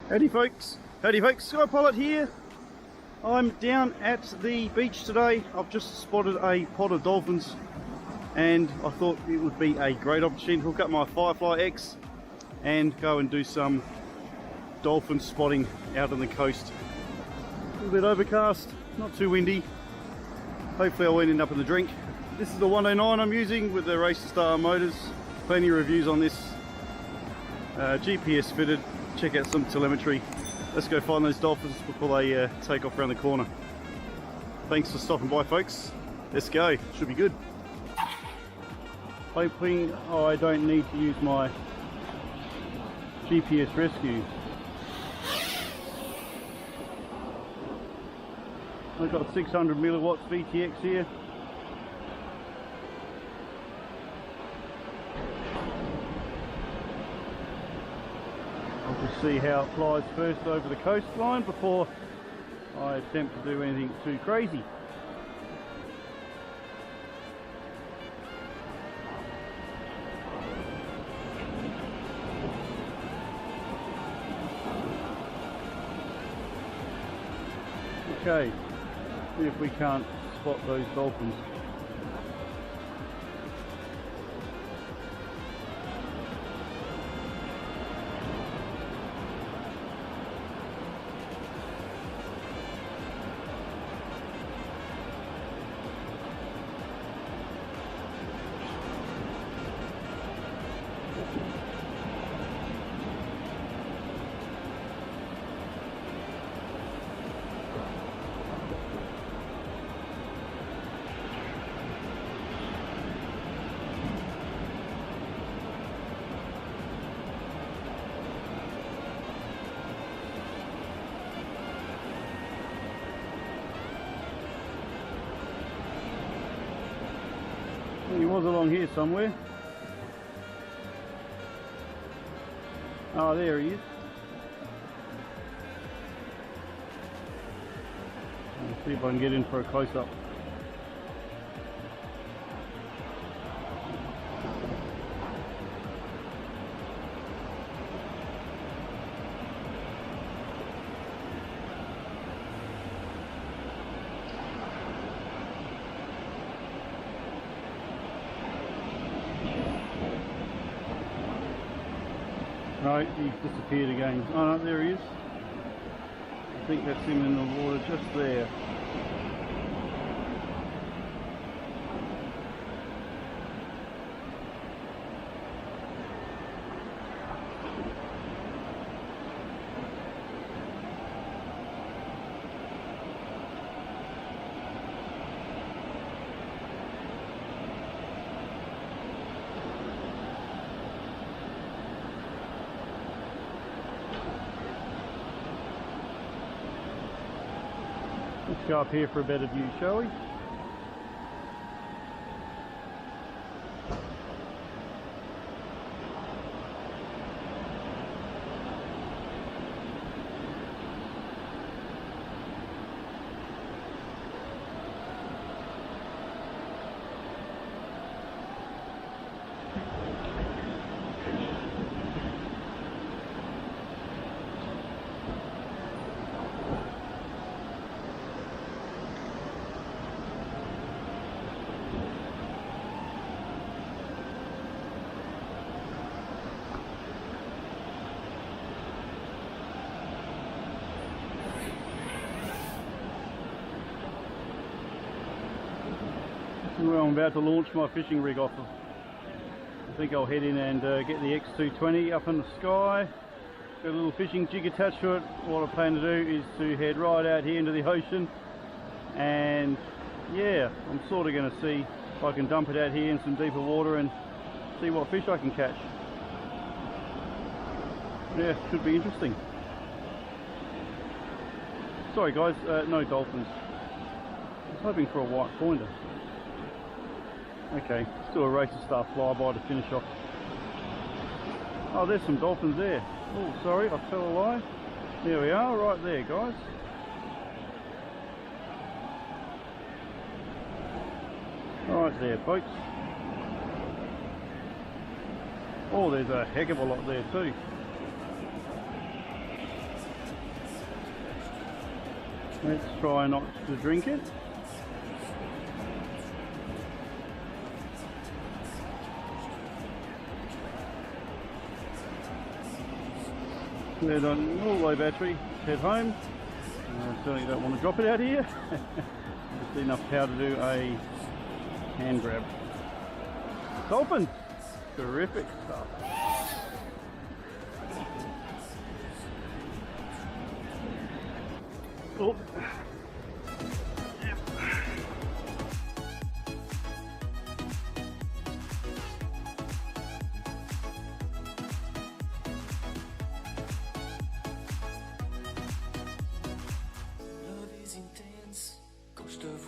Howdy folks, Skypilot here. I'm down at the beach today. I've just spotted a pod of dolphins and I thought it would be a great opportunity to hook up my Firefly X and go and do some dolphin spotting out on the coast. A little bit overcast, not too windy. Hopefully I won't end up in the drink. This is the 109 I'm using with the Racerstar motors. Plenty of reviews on this. GPS fitted. Check out some telemetry. Let's go find those dolphins before they take off around the corner. Thanks for stopping by folks. Let's go, should be good. Hoping I don't need to use my GPS rescue. I've got 600 milliwatts VTX here. Just see how it flies first over the coastline before I attempt to do anything too crazy. Okay, see if we can't spot those dolphins. He was along here somewhere. Oh, there he is. Let's see if I can get in for a close-up. No, he's disappeared again. Oh no, there he is. I think that's him in the water just there. Let's go up here for a better view, shall we? Well, I'm about to launch my fishing rig off of. I think I'll head in and get the X220 up in the sky. Got a little fishing jig attached to it. What I plan to do is to head right out here into the ocean, and yeah, I'm sort of going to see if I can dump it out here in some deeper water and see what fish I can catch. Yeah, should be interesting. Sorry guys, no dolphins. I was hoping for a white pointer. Okay, let's do a Racerstar flyby to finish off. Oh, there's some dolphins there. Oh, sorry, I tell a lie. There we are, right there, guys. Right there, folks. Oh, there's a heck of a lot there too. Let's try not to drink it. We're on all low battery, head home. Certainly don't want to drop it out here. Just enough power to do a hand grab. Dolphin! Terrific stuff. Oh,